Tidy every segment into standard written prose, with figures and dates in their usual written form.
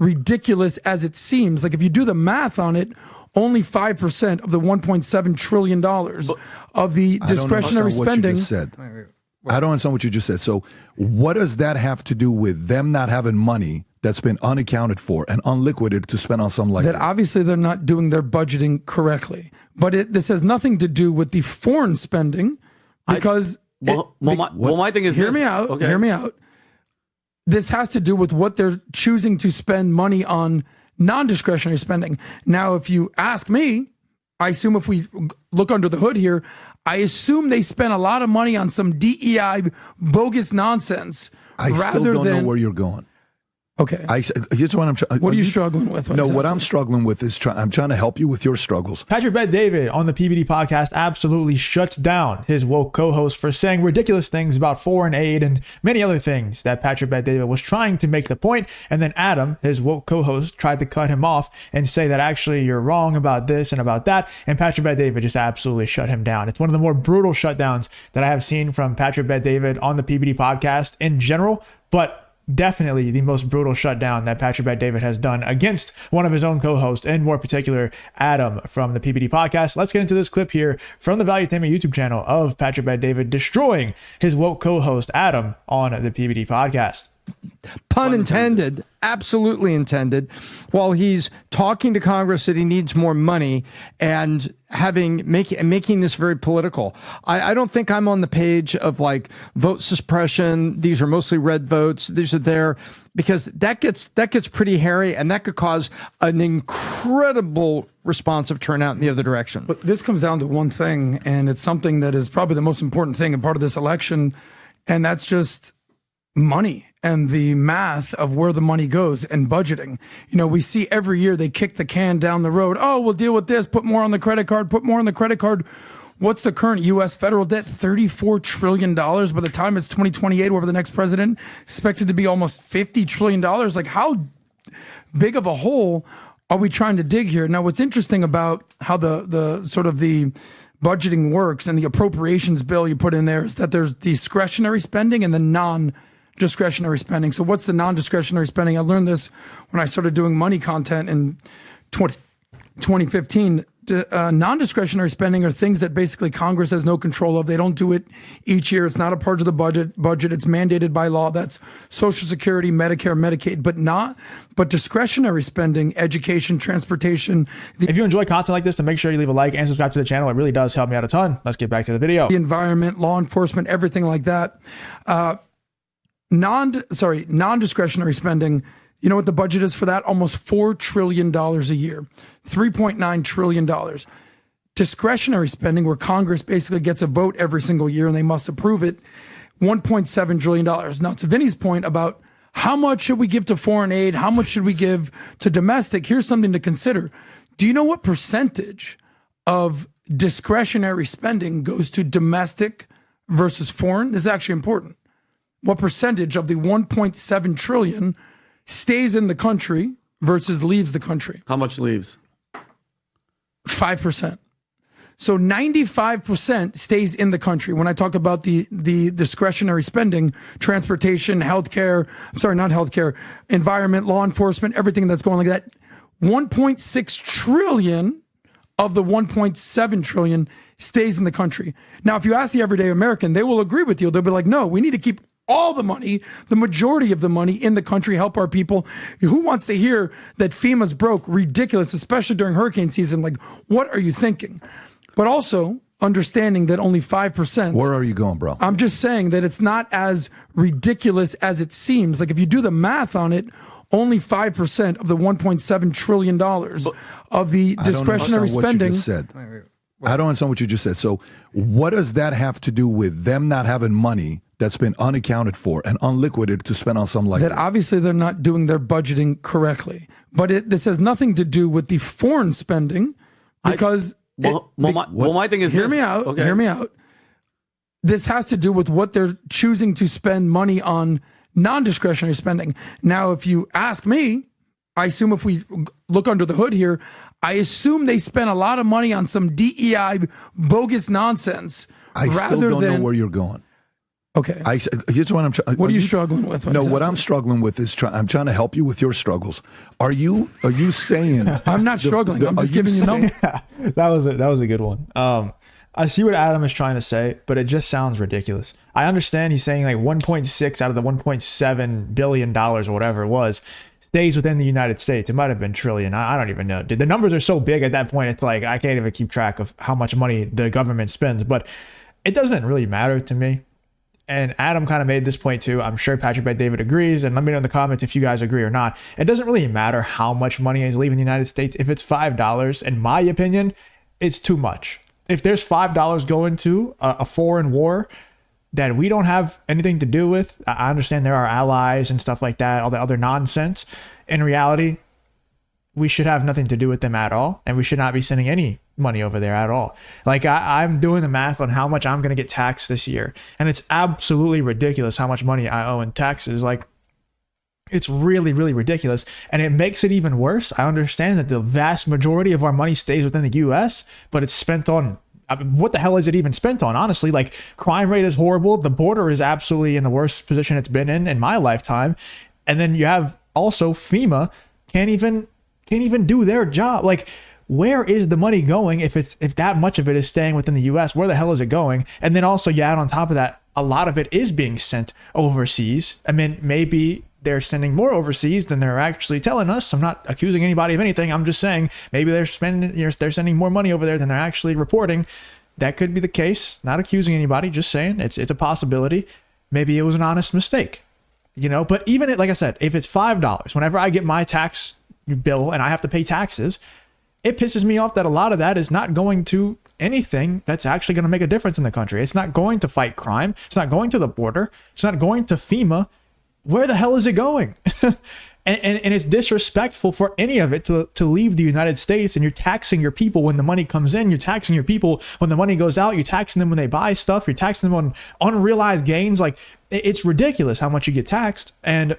ridiculous as it seems. Like if you do the math on it, only 5% of the $1.7 trillion of the discretionary spending. I don't understand what you just said. So what does that have to do with them not having money that's been unaccounted for and unliquidated to spend on something like that? Obviously they're not doing their budgeting correctly. But this has nothing to do with the foreign spending because... my thing is Hear me out. Okay. Hear me out. This has to do with what they're choosing to spend money on non-discretionary spending. Now, if you ask me, I assume if we look under the hood here, I assume they spent a lot of money on some DEI bogus nonsense. I still don't know where you're going. Okay. Here's what I'm trying. What are you struggling with? What I'm struggling with is I'm trying to help you with your struggles. Patrick Bet-David on the PBD podcast absolutely shuts down his woke co-host for saying ridiculous things about foreign aid and many other things that Patrick Bet-David was trying to make the point. And then Adam, his woke co-host, tried to cut him off and say that actually you're wrong about this and about that. And Patrick Bet-David just absolutely shut him down. It's one of the more brutal shutdowns that I have seen from Patrick Bet-David on the PBD podcast in general, but definitely the most brutal shutdown that Patrick Bet-David has done against one of his own co-hosts, and more particular, Adam from the PBD podcast. Let's get into this clip here from the Valuetainment YouTube channel of Patrick Bet-David destroying his woke co-host, Adam, on the PBD podcast. Pun intended, absolutely intended, while he's talking to Congress that he needs more money and making this very political. I don't think I'm on the page of like vote suppression. These are mostly red votes. These are there because that gets pretty hairy, and that could cause an incredible responsive turnout in the other direction. But this comes down to one thing, and it's something that is probably the most important thing and part of this election, and that's just money and the math of where the money goes and budgeting. You know, we see every year they kick the can down the road. Oh, we'll deal with this, put more on the credit card, put more on the credit card. What's the current U.S. federal debt? $34 trillion. By the time it's 2028, whoever the next president, expected to be almost $50 trillion. Like, how big of a hole are we trying to dig here? Now, what's interesting about how the sort of the budgeting works and the appropriations bill you put in there is that there's discretionary spending and the non-discretionary spending. So what's the non-discretionary spending? I learned this when I started doing money content in 2015. Non-discretionary spending are things that basically Congress has no control of. They don't do it each year. It's not a part of the budget. It's mandated by law. That's Social Security, Medicare, Medicaid, but discretionary spending, education, transportation. If you enjoy content like this, then make sure you leave a like and subscribe to the channel. It really does help me out a ton. Let's get back to the video. The environment, law enforcement, everything like that. Non-discretionary spending, you know what the budget is for that? Almost $4 trillion a year, $3.9 trillion. Discretionary spending, where Congress basically gets a vote every single year and they must approve it, $1.7 trillion. Now, to Vinny's point about how much should we give to foreign aid, how much should we give to domestic, here's something to consider. Do you know what percentage of discretionary spending goes to domestic versus foreign? This is actually important. What percentage of the 1.7 trillion stays in the country versus leaves the country? How much leaves? 5%. So 95% stays in the country. When I talk about the discretionary spending, transportation, environment, law enforcement, everything that's going like that, 1.6 trillion of the 1.7 trillion stays in the country. Now, if you ask the everyday American, they will agree with you. They'll be like, no, we need to keep all the money, the majority of the money in the country, help our people. Who wants to hear that FEMA's broke? Ridiculous, especially during hurricane season. Like, what are you thinking? But also understanding that only 5%. Where are you going, bro? I'm just saying that it's not as ridiculous as it seems. Like, if you do the math on it, only 5% of the $1.7 trillion of the discretionary spending. I don't understand what you just said. So what does that have to do with them not having money that's been unaccounted for and unliquidated to spend on something like that? Obviously they're not doing their budgeting correctly. But this has nothing to do with the foreign spending because... my thing is Hear me out. Okay. Hear me out. This has to do with what they're choosing to spend money on non-discretionary spending. Now, if you ask me, I assume if we look under the hood here, I assume they spent a lot of money on some DEI bogus nonsense. I still don't know where you're going. Okay. Here's what I'm trying. What are you struggling with? No, what I'm struggling with is I'm trying to help you with your struggles. Are you saying? I'm not struggling. I'm just giving you numbers. That was a good one. I see what Adam is trying to say, but it just sounds ridiculous. I understand he's saying like 1.6 out of the 1.7 billion dollars or whatever it was stays within the United States. It might have been trillion. I don't even know. Dude, the numbers are so big at that point. It's like I can't even keep track of how much money the government spends. But it doesn't really matter to me. And Adam kind of made this point too. I'm sure Patrick Bet David agrees. And let me know in the comments if you guys agree or not. It doesn't really matter how much money is leaving the United States. If it's $5, in my opinion, it's too much. If there's $5 going to a foreign war that we don't have anything to do with, I understand there are allies and stuff like that, all the other nonsense. In reality, we should have nothing to do with them at all. And we should not be sending any money over there at all. Like I'm doing the math on how much I'm going to get taxed this year. And it's absolutely ridiculous how much money I owe in taxes. Like it's really, really ridiculous. And it makes it even worse. I understand that the vast majority of our money stays within the US, but it's spent on, I mean, what the hell is it even spent on? Honestly, like crime rate is horrible. The border is absolutely in the worst position it's been in my lifetime. And then you have also FEMA can't even do their job. Like, where is the money going if that much of it is staying within the US? Where the hell is it going? And then also you add on top of that, a lot of it is being sent overseas. I mean, maybe they're sending more overseas than they're actually telling us. I'm not accusing anybody of anything. I'm just saying maybe they're sending more money over there than they're actually reporting. That could be the case. Not accusing anybody, just saying it's a possibility. Maybe it was an honest mistake, but even like I said, if it's $5, whenever I get my tax bill and I have to pay taxes, it pisses me off that a lot of that is not going to anything that's actually going to make a difference in the country. It's not going to fight crime. It's not going to the border. It's not going to FEMA. Where the hell is it going? and it's disrespectful for any of it to leave the United States. And you're taxing your people when the money comes in. You're taxing your people when the money goes out. You're taxing them when they buy stuff. You're taxing them on unrealized gains. Like it's ridiculous how much you get taxed. And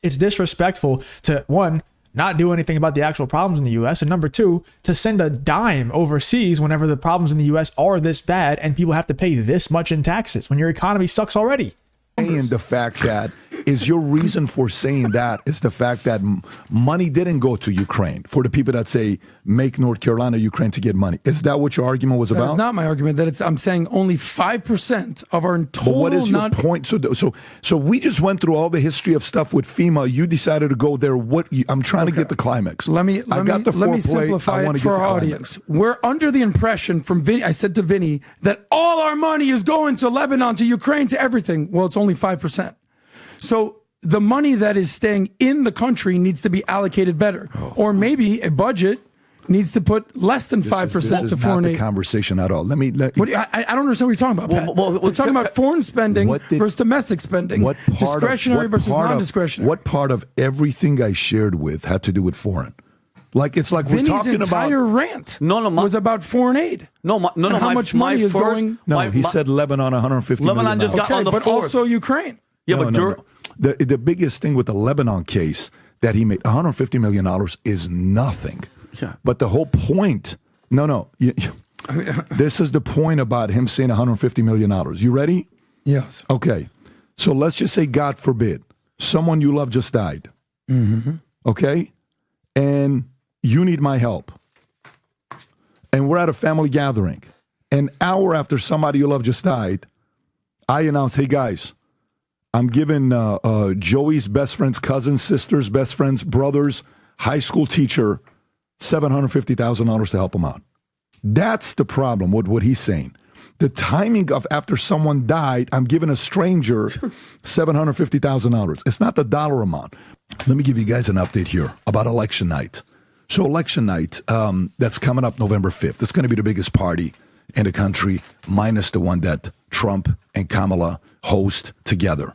it's disrespectful to, one, not do anything about the actual problems in the US, and number two, to send a dime overseas whenever the problems in the US are this bad and people have to pay this much in taxes when your economy sucks already. And the fact that is your reason for saying that is the fact that money didn't go to Ukraine. For the people that say make North Carolina Ukraine to get money, is that what your argument was about? That's not my argument. I'm saying only 5% of our total. But what is your point? So we just went through all the history of stuff with FEMA. You decided to go there. I'm trying to get the climax. Let me simplify it for our audience. We're under the impression from Vinny. I said to Vinny that all our money is going to Lebanon, to Ukraine, to everything. Well, it's only 5%. So the money that is staying in the country needs to be allocated better. Or maybe a budget needs to put less than 5% to foreign aid. This is not the conversation at all. I don't understand what you're talking about, Pat. We're talking about foreign spending versus domestic spending. Discretionary versus non-discretionary. What part of everything I shared with had to do with foreign? Like it's like Vinny's we're talking about. Vinny's entire rant was about foreign aid. How much money is going? No, he said Lebanon, 150 million. Lebanon just got on the but fourth. Also Ukraine. Yeah, The biggest thing with the Lebanon case that he made, $150 million is nothing. Yeah. But the whole point, this is the point about him saying $150 million. You ready? Yes. Okay. So let's just say, God forbid, someone you love just died. Mm-hmm. Okay? And you need my help. And we're at a family gathering. An hour after somebody you love just died, I announce, hey guys, I'm giving Joey's best friend's cousins, sisters, best friends, brothers, high school teacher, $750,000 to help him out. That's the problem with what he's saying. The timing of after someone died, I'm giving a stranger $750,000. It's not the dollar amount. Let me give you guys an update here about election night. So election night, that's coming up November 5th. It's going to be the biggest party in the country, minus the one that Trump and Kamala host together.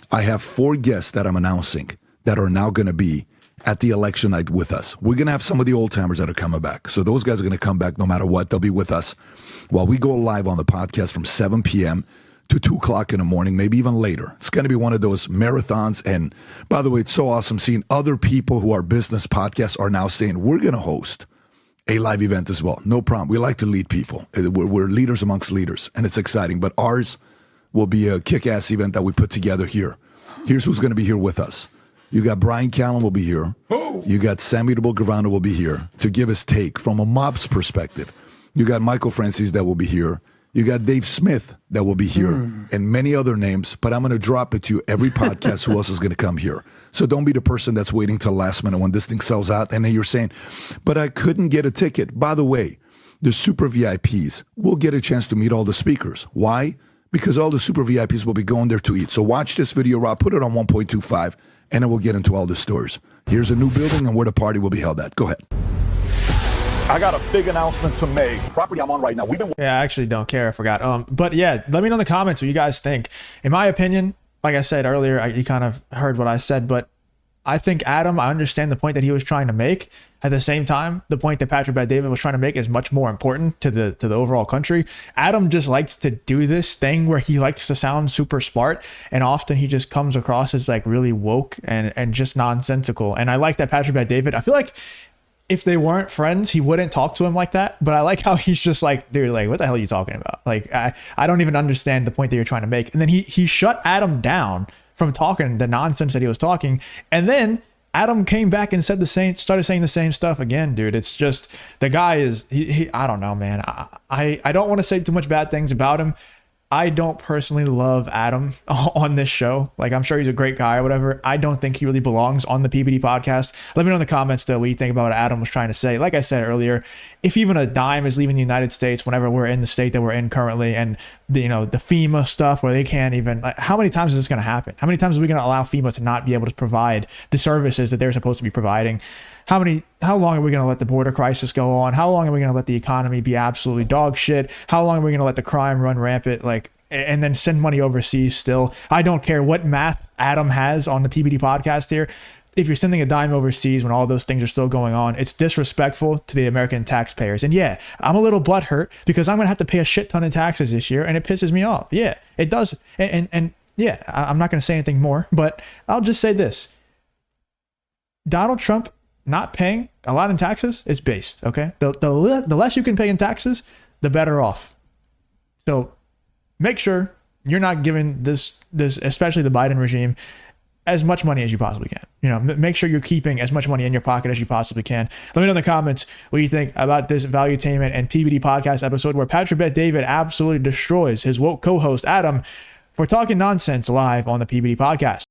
I have 4 guests that I'm announcing that are now going to be at the election night with us. We're going to have some of the old timers that are coming back. So those guys are going to come back no matter what. They'll be with us while we go live on the podcast from 7 p.m. to 2 o'clock in the morning, maybe even later. It's going to be one of those marathons. And by the way, it's so awesome seeing other people who are business podcasts are now saying, we're going to host a live event as well. No problem. We like to lead people. We're leaders amongst leaders, and it's exciting. But ours will be a kick-ass event that we put together here. Here's who's going to be here with us. You got Brian Callen will be here. You got Sammy Gravano will be here to give his take from a mob's perspective. You got Michael Francis that will be here. You got Dave Smith that will be here and many other names, but I'm going to drop it to you every podcast who else is going to come here. So don't be the person that's waiting till last minute when this thing sells out and then you're saying, but I couldn't get a ticket. By the way, the super VIPs will get a chance to meet all the speakers. Why? Because all the super VIPs will be going there to eat. So watch this video, Rob, put it on 1.25, and then we'll get into all the stories. Here's a new building and where the party will be held at. Go ahead. I got a big announcement to make. Property I'm on right now. Yeah, I actually don't care. I forgot. But yeah, let me know in the comments what you guys think. In my opinion, like I said earlier, you kind of heard what I said, but I think Adam, I understand the point that he was trying to make. At the same time, the point that Patrick Bet-David was trying to make is much more important to the overall country. Adam just likes to do this thing where he likes to sound super smart, and often he just comes across as like really woke and just nonsensical. And I like that Patrick Bet-David, I feel like if they weren't friends, he wouldn't talk to him like that. But I like how he's just like, dude, like, what the hell are you talking about? Like, I don't even understand the point that you're trying to make. And then he shut Adam down from talking the nonsense that he was talking. And then Adam came back and said started saying the same stuff again, dude. It's just, the guy is, I don't know, man. I don't want to say too much bad things about him. I don't personally love Adam on this show. Like, I'm sure he's a great guy or whatever. I don't think he really belongs on the PBD podcast. Let me know in the comments though what you think about what Adam was trying to say. Like I said earlier, if even a dime is leaving the United States whenever we're in the state that we're in currently, and the FEMA stuff where they can't even, like, how many times is this going to happen? How many times are we going to allow FEMA to not be able to provide the services that they're supposed to be providing? How long are we going to let the border crisis go on? How long are we going to let the economy be absolutely dog shit? How long are we going to let the crime run rampant? Like, and then send money overseas still? I don't care what math Adam has on the PBD podcast here. If you're sending a dime overseas when all those things are still going on, it's disrespectful to the American taxpayers. And yeah, I'm a little butthurt because I'm going to have to pay a shit ton of taxes this year, and it pisses me off. Yeah, it does. And yeah, I'm not going to say anything more, but I'll just say this. Donald Trump not paying a lot in taxes is based, okay? The less you can pay in taxes, the better off. So make sure you're not giving this especially the Biden regime, as much money as you possibly can. Make sure you're keeping as much money in your pocket as you possibly can. Let me know in the comments what you think about this Valuetainment and PBD podcast episode where Patrick Bet-David absolutely destroys his woke co-host Adam for talking nonsense live on the PBD podcast.